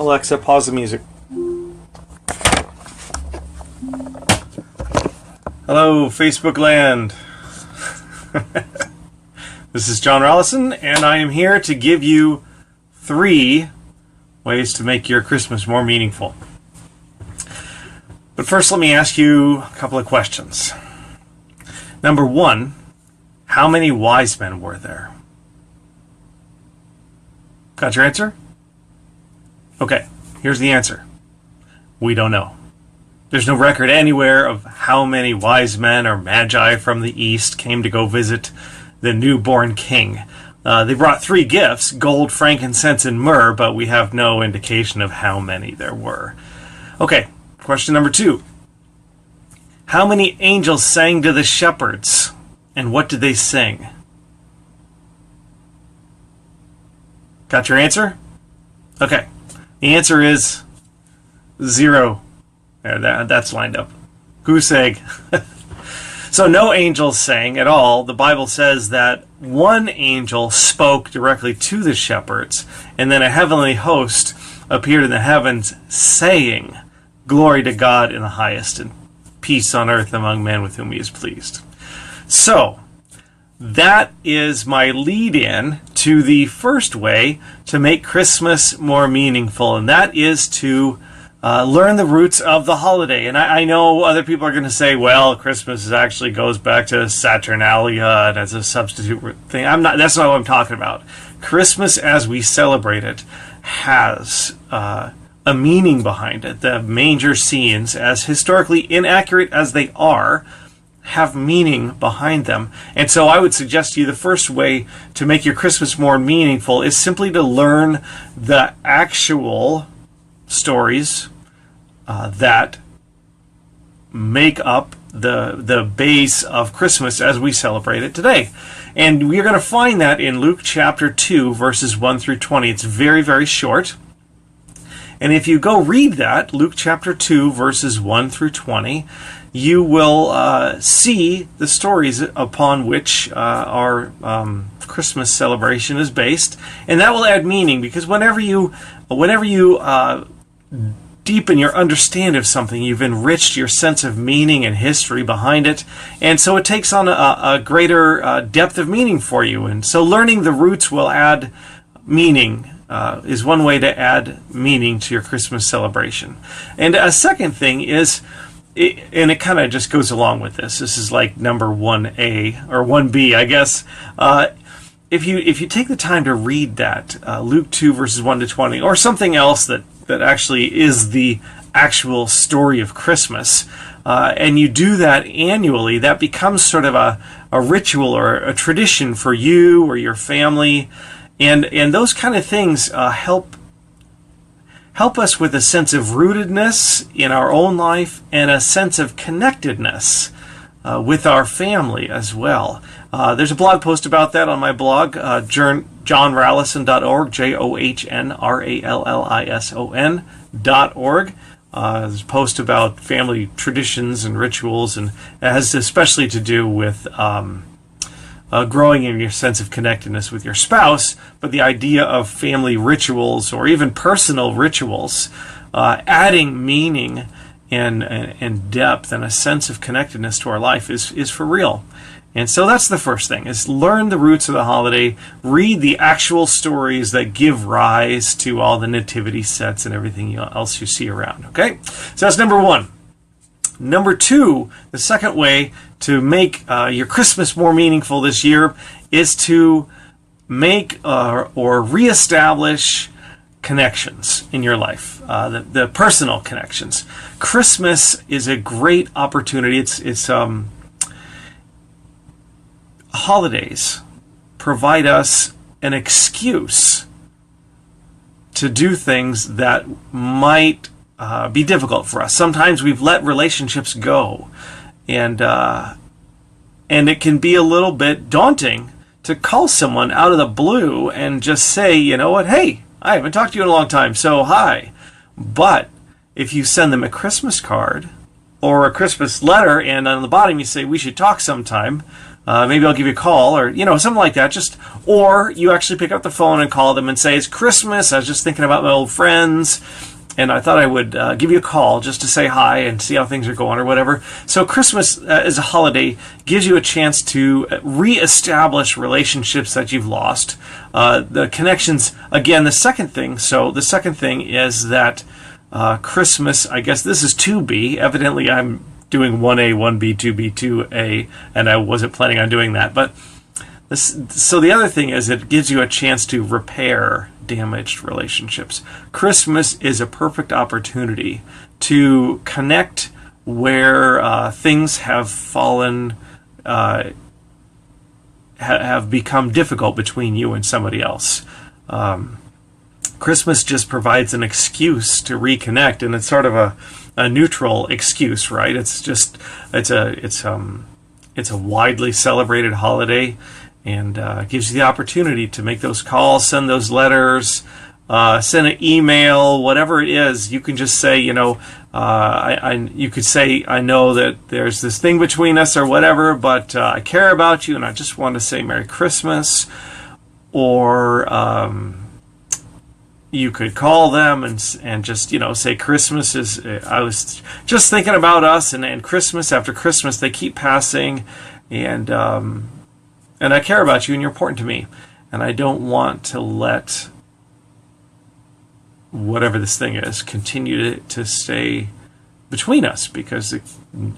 Alexa, pause the music. Hello, Facebook land. This is John Rallison, and I am here to give you 3 ways to make your Christmas more meaningful. But first, let me ask you a couple of questions. Number 1, how many wise men were there? Got your answer? Okay, here's the answer. We don't know. There's no record anywhere of how many wise men or magi from the east came to go visit the newborn king. They brought 3 gifts, gold, frankincense, and myrrh, but we have no indication of how many there were. Okay, question number 2. How many angels sang to the shepherds, and what did they sing? Got your answer? Okay, the answer is 0. There, that's lined up. Goose egg. So no angels sang at all. The Bible says that one angel spoke directly to the shepherds, and then a heavenly host appeared in the heavens saying, "Glory to God in the highest, and peace on earth among men with whom he is pleased." So that is my lead-in to the first way to make Christmas more meaningful, and that is to learn the roots of the holiday. And I know other people are going to say, well, Christmas actually goes back to Saturnalia and as a substitute thing. That's not what I'm talking about. Christmas, as we celebrate it, has a meaning behind it. The manger scenes, as historically inaccurate as they are, have meaning behind them. And so I would suggest to you the first way to make your Christmas more meaningful is simply to learn the actual stories that make up the base of Christmas as we celebrate it today. And we're going to find that in Luke chapter 2, verses 1 through 20. It's very, very short. And if you go read that, Luke chapter 2, verses 1 through 20, you will see the stories upon which our Christmas celebration is based. And that will add meaning, because whenever you deepen your understanding of something, you've enriched your sense of meaning and history behind it, and so it takes on a greater depth of meaning for you. And so learning the roots will add meaning, is one way to add meaning to your Christmas celebration. And a second thing is, and it kind of just goes along with this, this is like number 1A, or 1B, I guess. If you take the time to read that, Luke 2, verses 1 to 20, or something else that actually is the actual story of Christmas, and you do that annually, that becomes sort of a ritual or a tradition for you or your family, and those kind of things help us with a sense of rootedness in our own life and a sense of connectedness with our family as well. There's a blog post about that on my blog, johnrallison.org, JOHNRALLISON.org. There's a post about family traditions and rituals, and it has especially to do with growing in your sense of connectedness with your spouse, but the idea of family rituals or even personal rituals, adding meaning and depth and a sense of connectedness to our life is for real. And so that's the first thing, is learn the roots of the holiday, read the actual stories that give rise to all the nativity sets and everything else you see around, okay? So that's number 1. Number 2, the second way to make your Christmas more meaningful this year is to make or reestablish connections in your life, the personal connections. Christmas is a great opportunity. It's holidays provide us an excuse to do things that might be difficult for us. Sometimes we've let relationships go, and it can be a little bit daunting to call someone out of the blue and just say, you know what, hey, I haven't talked to you in a long time, so hi. But if you send them a Christmas card or a Christmas letter, and on the bottom you say, we should talk sometime. Maybe I'll give you a call, or, something like that. Or you actually pick up the phone and call them and say, it's Christmas. I was just thinking about my old friends, and I thought I would give you a call just to say hi and see how things are going or whatever. So Christmas as a holiday gives you a chance to reestablish relationships that you've lost. The connections, again, the second thing is that Christmas, I guess this is 2B. Evidently, I'm doing 1A, 1B, 2B, 2A, and I wasn't planning on doing that. But so the other thing is it gives you a chance to repair damaged relationships. Christmas is a perfect opportunity to connect where things have fallen, have become difficult between you and somebody else. Christmas just provides an excuse to reconnect, and it's sort of a neutral excuse, right? It's a widely celebrated holiday, and gives you the opportunity to make those calls, send those letters, send an email, whatever it is. You can just say, you could say, I know that there's this thing between us or whatever, but I care about you, and I just want to say Merry Christmas. Or you could call them and just, say Christmas is, I was just thinking about us, and Christmas after Christmas, they keep passing, and I care about you, and you're important to me, and I don't want to let whatever this thing is continue to stay between us, because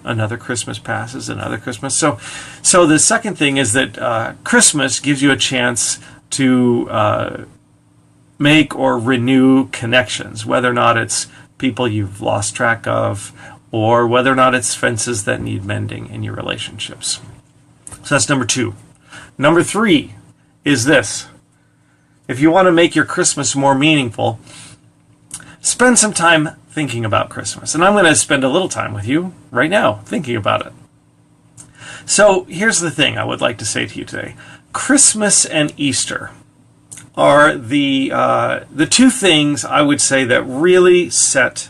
another Christmas passes, another Christmas. So the second thing is that Christmas gives you a chance to make or renew connections, whether or not it's people you've lost track of, or whether or not it's fences that need mending in your relationships. So that's number 2. Number 3 is this. If you want to make your Christmas more meaningful, spend some time thinking about Christmas. And I'm going to spend a little time with you right now thinking about it. So here's the thing I would like to say to you today. Christmas and Easter are the two things I would say that really set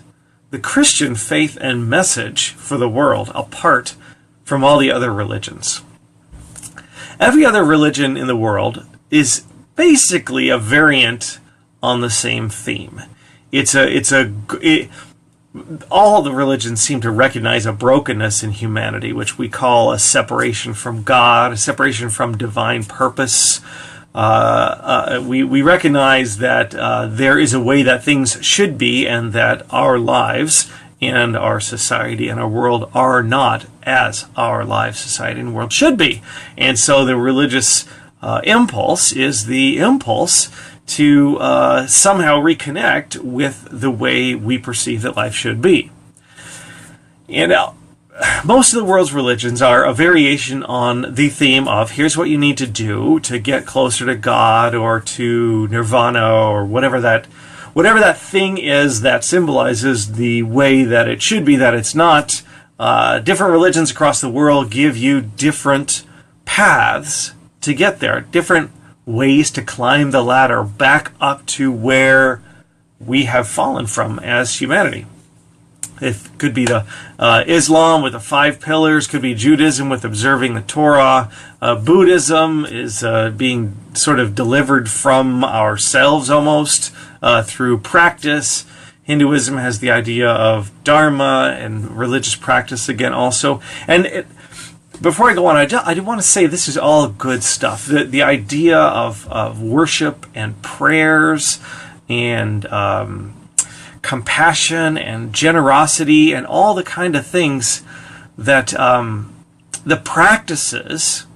the Christian faith and message for the world apart from all the other religions. Every other religion in the world is basically a variant on the same theme. All the religions seem to recognize a brokenness in humanity, which we call a separation from God, a separation from divine purpose. We recognize that there is a way that things should be, and that our lives and our society and our world are not as our lives, society, and world should be. And so the religious impulse is the impulse to somehow reconnect with the way we perceive that life should be. And most of the world's religions are a variation on the theme of here's what you need to do to get closer to God or to nirvana or whatever that thing is that symbolizes the way that it should be, that it's not. Different religions across the world give you different paths to get there, different ways to climb the ladder back up to where we have fallen from as humanity. It could be the Islam with the 5 pillars, could be Judaism with observing the Torah. Buddhism is being sort of delivered from ourselves almost through practice. Hinduism has the idea of dharma and religious practice again also. And before I go on, I do want to say this is all good stuff. The idea of worship and prayers and compassion and generosity and all the kind of things that the practices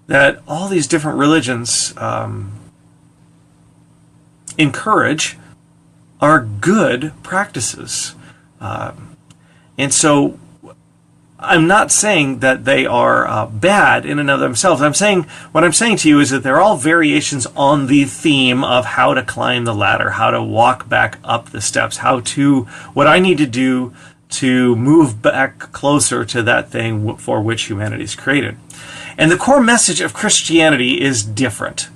that all these different religions encourage are good practices. And so I'm not saying that they are bad in and of themselves. What I'm saying to you is that they're all variations on the theme of how to climb the ladder, how to walk back up the steps, what I need to do to move back closer to that thing for which humanity is created. And the core message of Christianity is different.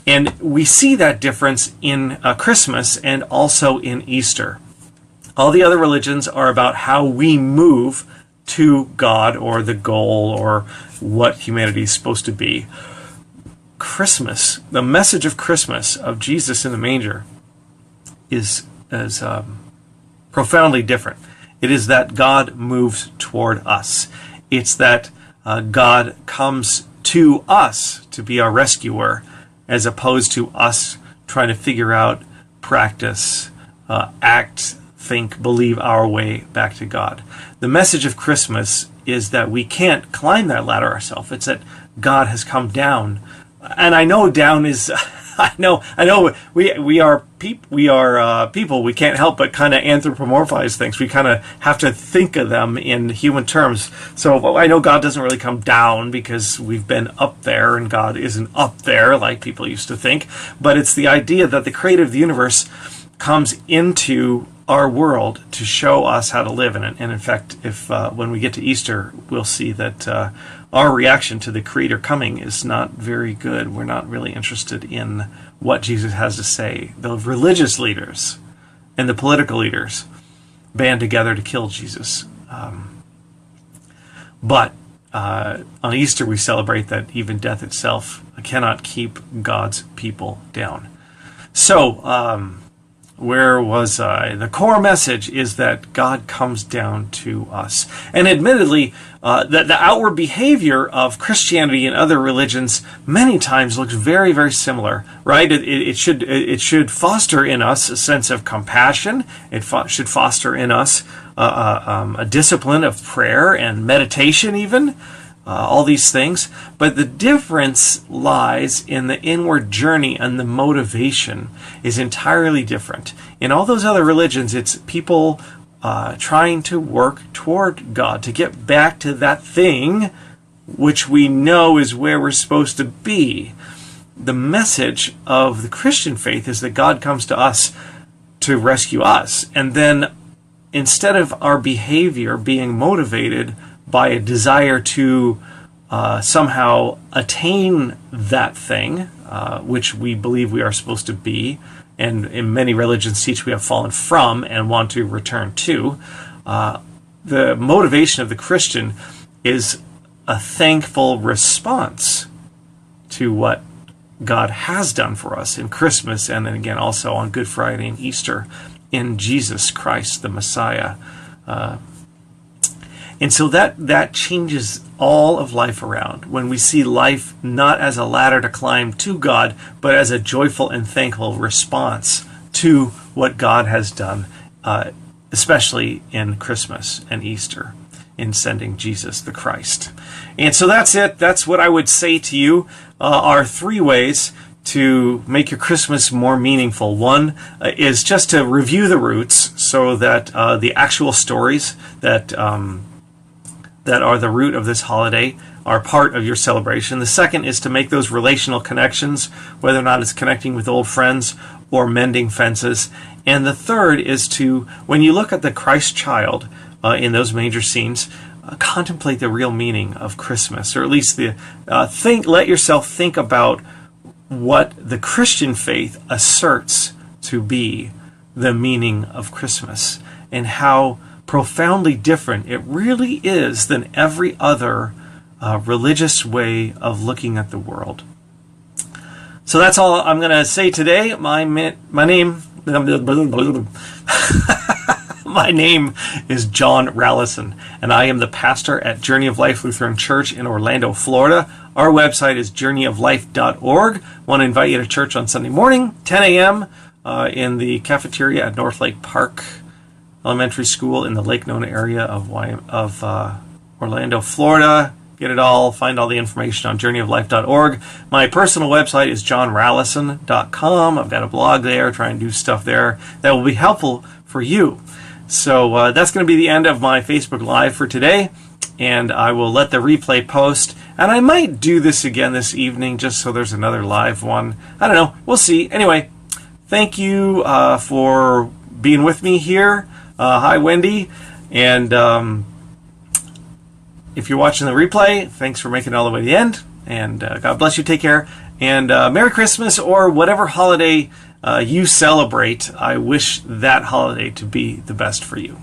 And we see that difference in Christmas and also in Easter. All the other religions are about how we move to God or the goal or what humanity is supposed to be. Christmas, the message of Christmas, of Jesus in the manger, is profoundly different. It is that God moves toward us. It's that God comes to us to be our rescuer, as opposed to us trying to figure out, practice, act, think, believe our way back to God. The message of Christmas is that we can't climb that ladder ourselves. It's that God has come down. And I know down is, I know we are people. We can't help but kind of anthropomorphize things. We kind of have to think of them in human terms. So I know God doesn't really come down because we've been up there, and God isn't up there like people used to think. But it's the idea that the creator of the universe comes into our world to show us how to live in it. And in fact, if when we get to Easter, we'll see that our reaction to the Creator coming is not very good. We're not really interested in what Jesus has to say. The religious leaders and the political leaders band together to kill Jesus. But on Easter, we celebrate that even death itself cannot keep God's people down. So, where was I? The core message is that God comes down to us. And admittedly, the outward behavior of Christianity and other religions many times looks very, very similar, right? It should foster in us a sense of compassion. It should foster in us a discipline of prayer and meditation even. All these things. But the difference lies in the inward journey, and the motivation is entirely different. In all those other religions, it's people trying to work toward God, to get back to that thing which we know is where we're supposed to be. The message of the Christian faith is that God comes to us to rescue us. And then instead of our behavior being motivated by a desire to somehow attain that thing, which we believe we are supposed to be, and in many religions teach we have fallen from and want to return to, the motivation of the Christian is a thankful response to what God has done for us in Christmas, and then again also on Good Friday and Easter in Jesus Christ, the Messiah. And so that changes all of life around when we see life not as a ladder to climb to God, but as a joyful and thankful response to what God has done, especially in Christmas and Easter, in sending Jesus the Christ. And so that's it. That's what I would say to you are 3 ways to make your Christmas more meaningful. One is just to review the roots, so that the actual stories that are the root of this holiday are part of your celebration. The second is to make those relational connections, whether or not it's connecting with old friends or mending fences. And the third is to, when you look at the Christ child in those manger scenes, contemplate the real meaning of Christmas, or at least let yourself think about what the Christian faith asserts to be the meaning of Christmas, and how profoundly different it really is than every other religious way of looking at the world. So that's all I'm going to say today. My name is John Rallison, and I am the pastor at Journey of Life Lutheran Church in Orlando, Florida. Our website is journeyoflife.org. I want to invite you to church on Sunday morning, 10 a.m. In the cafeteria at North Lake Park Elementary School in the Lake Nona area of Orlando, Florida. Get it all, find all the information on journeyoflife.org. My personal website is johnrallison.com. I've got a blog there, trying to do stuff there that will be helpful for you. So that's going to be the end of my Facebook Live for today, and I will let the replay post. And I might do this again this evening just so there's another live one. I don't know. We'll see. Anyway, thank you for being with me here. Hi, Wendy. And if you're watching the replay, thanks for making it all the way to the end. And God bless you. Take care. And Merry Christmas, or whatever holiday you celebrate. I wish that holiday to be the best for you.